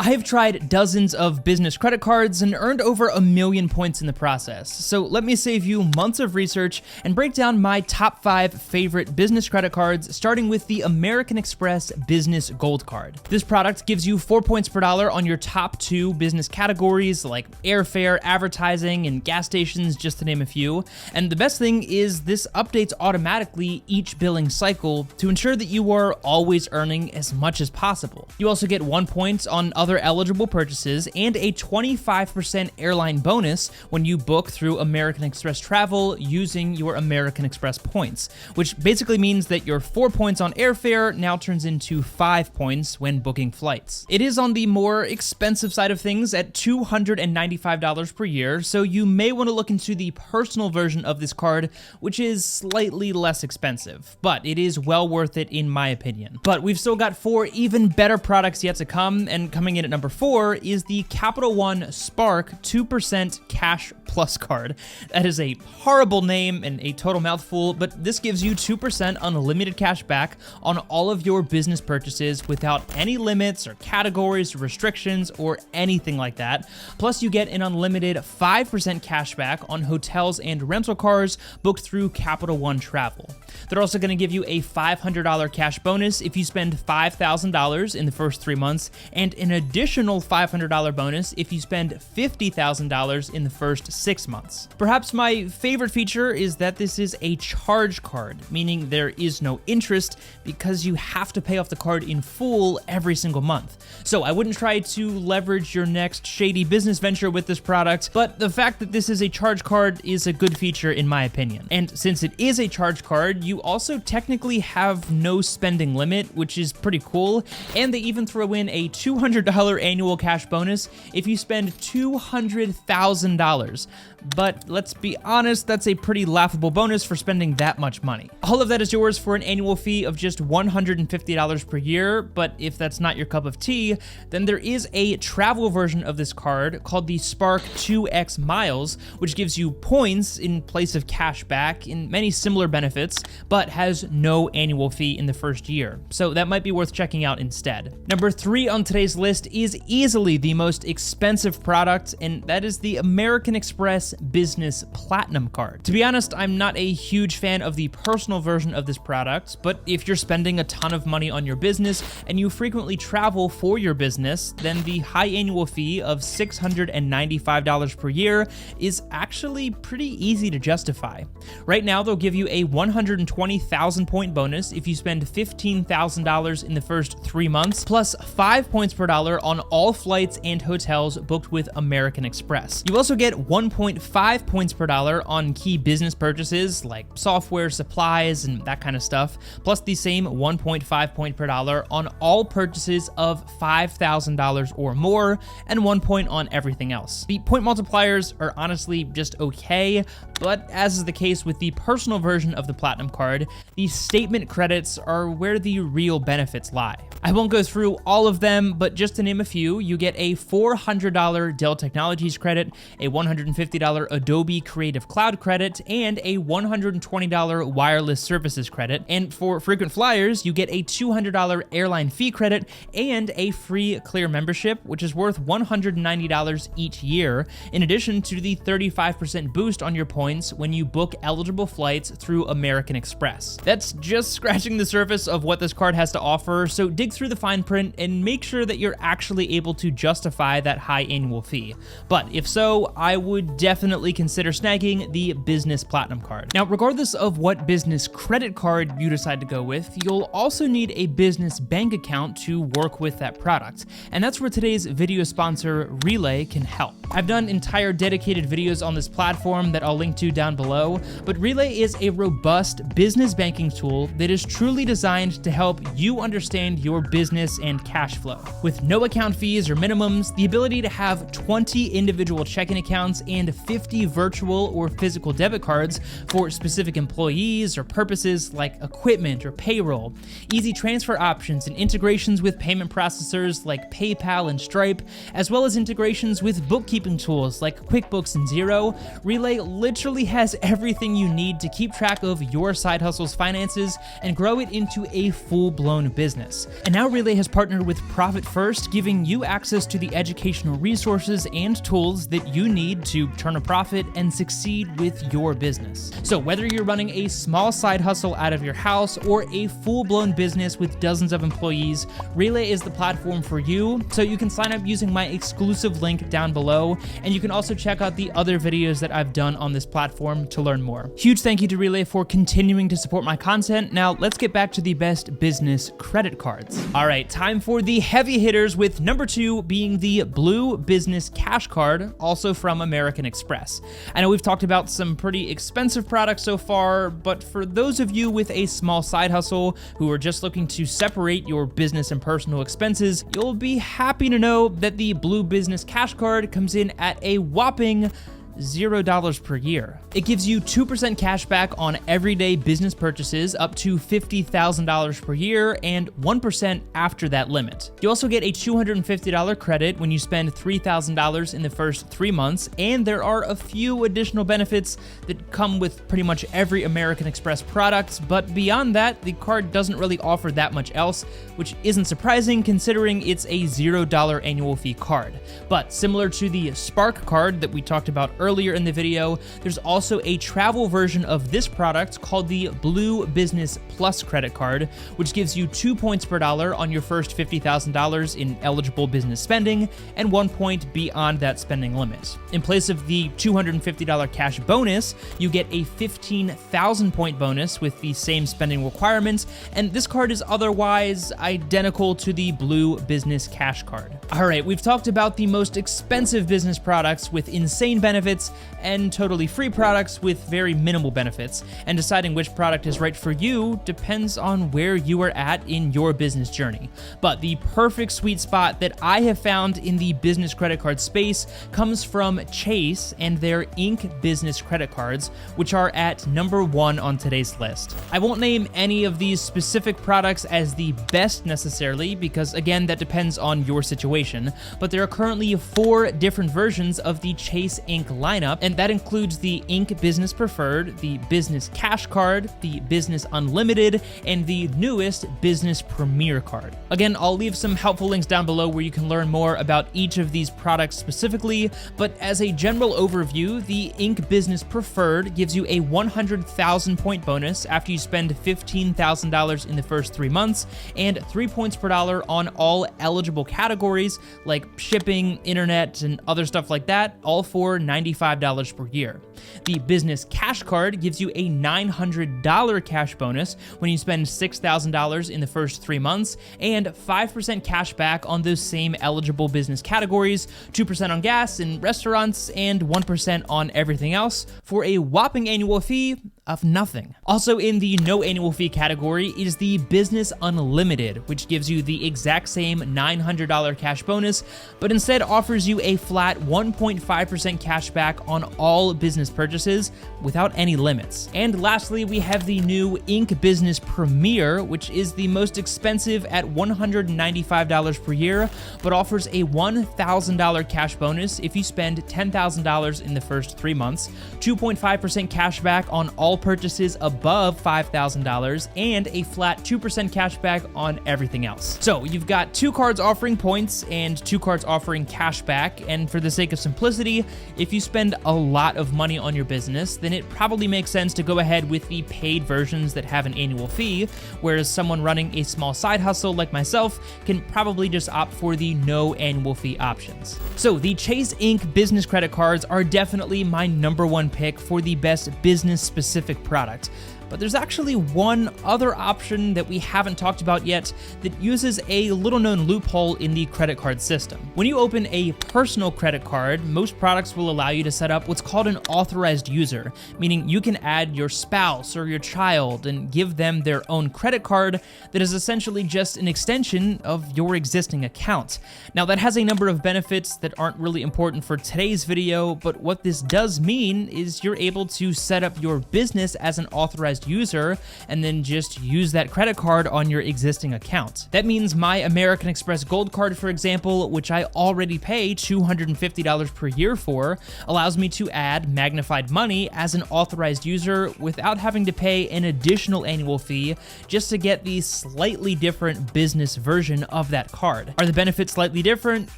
I have tried dozens of business credit cards and earned over 1 million points in the process. So let me save you months of research and break down my top 5 favorite business credit cards, starting with the American Express Business Gold Card. This product gives you 4 points per dollar on your top 2 business categories like airfare, advertising, and gas stations, just to name a few. And the best thing is this updates automatically each billing cycle to ensure that you are always earning as much as possible. You also get 1 point on other eligible purchases and a 25% airline bonus when you book through American Express Travel using your American Express points, which basically means that your 4 points on airfare now turns into 5 points when booking flights. It is on the more expensive side of things at $295 per year, so you may want to look into the personal version of this card, which is slightly less expensive, but it is well worth it in my opinion. But we've still got 4 even better products yet to come, and coming in at number 4 is the Capital One Spark 2% Cash Plus card. That is a horrible name and a total mouthful, but this gives you 2% unlimited cash back on all of your business purchases without any limits or categories or restrictions or anything like that. Plus, you get an unlimited 5% cash back on hotels and rental cars booked through Capital One Travel. They're also going to give you a $500 cash bonus if you spend $5,000 in the first 3 months, and an additional $500 bonus if you spend $50,000 in the first 6 months. Perhaps my favorite feature is that this is a charge card, meaning there is no interest because you have to pay off the card in full every single month. So I wouldn't try to leverage your next shady business venture with this product, but the fact that this is a charge card is a good feature in my opinion. And since it is a charge card, you also technically have no spending limit, which is pretty cool, and they even throw in a $200 annual cash bonus if you spend $200,000. But let's be honest, that's a pretty laughable bonus for spending that much money. All of that is yours for an annual fee of just $150 per year, but if that's not your cup of tea, then there is a travel version of this card called the Spark 2X Miles, which gives you points in place of cash back in many similar benefits, but has no annual fee in the first year. So that might be worth checking out instead. Number 3 on today's list is easily the most expensive product, and that is the American Express Business Platinum card. To be honest, I'm not a huge fan of the personal version of this product, but if you're spending a ton of money on your business and you frequently travel for your business, then the high annual fee of $695 per year is actually pretty easy to justify. Right now, they'll give you a 120,000 point bonus if you spend $15,000 in the first 3 months, plus 5 points per dollar on all flights and hotels booked with American Express. You also get 1.5 points per dollar on key business purchases like software, supplies, and that kind of stuff, plus the same 1.5 point per dollar on all purchases of $5,000 or more, and 1 point on everything else. The point multipliers are honestly just okay, but as is the case with the personal version of the Platinum card, the statement credits are where the real benefits lie. I won't go through all of them, but just to name a few, you get a $400 Dell Technologies credit, a $150 Adobe Creative Cloud credit, and a $120 wireless services credit. And for frequent flyers, you get a $200 airline fee credit and a free Clear membership, which is worth $190 each year, in addition to the 35% boost on your points when you book eligible flights through American Express. That's just scratching the surface of what this card has to offer, so dig through the fine print and make sure that you're actually able to justify that high annual fee. But if so, I would definitely consider snagging the Business Platinum card. Now, regardless of what business credit card you decide to go with, you'll also need a business bank account to work with that product. And that's where today's video sponsor, Relay, can help. I've done entire dedicated videos on this platform that I'll link to down below, but Relay is a robust business banking tool that is truly designed to help you understand your business and cash flow. With no account fees or minimums, the ability to have 20 individual checking accounts and 50 virtual or physical debit cards for specific employees or purposes like equipment or payroll, easy transfer options and integrations with payment processors like PayPal and Stripe, as well as integrations with bookkeeping bookkeeping tools like QuickBooks and Xero, Relay literally has everything you need to keep track of your side hustle's finances and grow it into a full-blown business. And now Relay has partnered with Profit First, giving you access to the educational resources and tools that you need to turn a profit and succeed with your business. So whether you're running a small side hustle out of your house or a full-blown business with dozens of employees, Relay is the platform for you. So you can sign up using my exclusive link down below, and you can also check out the other videos that I've done on this platform to learn more. Huge thank you to Relay for continuing to support my content. Now let's get back to the best business credit cards. All right, time for the heavy hitters, with number 2 being the Blue Business Cash Card, also from American Express. I know we've talked about some pretty expensive products so far, but for those of you with a small side hustle who are just looking to separate your business and personal expenses, you'll be happy to know that the Blue Business Cash Card comes in at a whopping $0 per year. It gives you 2% cash back on everyday business purchases up to $50,000 per year and 1% after that limit. You also get a $250 credit when you spend $3,000 in the first 3 months, and there are a few additional benefits that come with pretty much every American Express product, but beyond that, the card doesn't really offer that much else, which isn't surprising considering it's a $0 annual fee card. But similar to the Spark card that we talked about earlier in the video, there's also a travel version of this product called the Blue Business Plus credit card, which gives you 2 points per dollar on your first $50,000 in eligible business spending and 1 point beyond that spending limit. In place of the $250 cash bonus, you get a 15,000 point bonus with the same spending requirements, and this card is otherwise identical to the Blue Business Cash Card. All right, we've talked about the most expensive business products with insane benefits and totally free products with very minimal benefits, and deciding which product is right for you depends on where you are at in your business journey. But the perfect sweet spot that I have found in the business credit card space comes from Chase and their Inc. business credit cards, which are at number 1 on today's list. I won't name any of these specific products as the best necessarily, because again, that depends on your situation, but there are currently 4 different versions of the Chase Inc. lineup, and that includes the Inc. Business Preferred, the Business Cash Card, the Business Unlimited, and the newest Business Premier Card. Again, I'll leave some helpful links down below where you can learn more about each of these products specifically, but as a general overview, the Inc. Business Preferred gives you a 100,000 point bonus after you spend $15,000 in the first 3 months, and 3 points per dollar on all eligible categories like shipping, internet, and other stuff like that, all for $95 per year. The Business Cash Card gives you a $900 cash bonus when you spend $6,000 in the first 3 months, and 5% cash back on those same eligible business categories, 2% on gas and restaurants, and 1% on everything else, for a whopping annual fee of nothing. Also in the no annual fee category is the Business Unlimited, which gives you the exact same $900 cash bonus, but instead offers you a flat 1.5% cash back on all business purchases without any limits. And lastly, we have the new Inc. Business Premier, which is the most expensive at $195 per year, but offers a $1,000 cash bonus if you spend $10,000 in the first 3 months, 2.5% cash back on all purchases above $5,000, and a flat 2% cash back on everything else. So you've got 2 cards offering points and 2 cards offering cash back, and for the sake of simplicity, if you spend a lot of money on your business, then it probably makes sense to go ahead with the paid versions that have an annual fee, whereas someone running a small side hustle like myself can probably just opt for the no annual fee options. So the Chase Inc. business credit cards are definitely my number 1 pick for the best business specific product. But there's actually one other option that we haven't talked about yet that uses a little known loophole in the credit card system. When you open a personal credit card, most products will allow you to set up what's called an authorized user, meaning you can add your spouse or your child and give them their own credit card that is essentially just an extension of your existing account. Now that has a number of benefits that aren't really important for today's video, but what this does mean is you're able to set up your business as an authorized authorized user and then just use that credit card on your existing account. That means my American Express Gold Card, for example, which I already pay $250 per year for, allows me to add Magnified Money as an authorized user without having to pay an additional annual fee just to get the slightly different business version of that card. Are the benefits slightly different?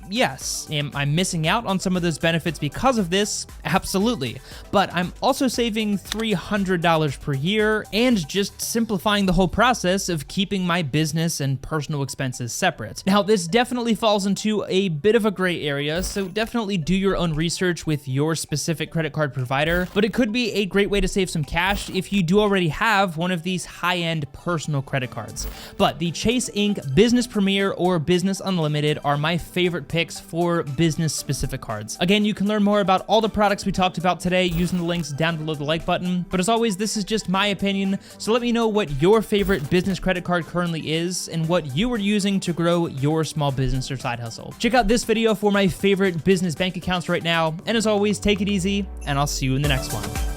Yes. Am I missing out on some of those benefits because of this? Absolutely. But I'm also saving $300 per year and just simplifying the whole process of keeping my business and personal expenses separate. Now, this definitely falls into a bit of a gray area, so definitely do your own research with your specific credit card provider, but it could be a great way to save some cash if you do already have one of these high-end personal credit cards. But the Chase Inc. Business Premier or Business Unlimited are my favorite picks for business-specific cards. Again, you can learn more about all the products we talked about today using the links down below the like button, but as always, this is just my opinion, so let me know what your favorite business credit card currently is and what you are using to grow your small business or side hustle. Check out this video for my favorite business bank accounts right now, and as always, take it easy, and I'll see you in the next one.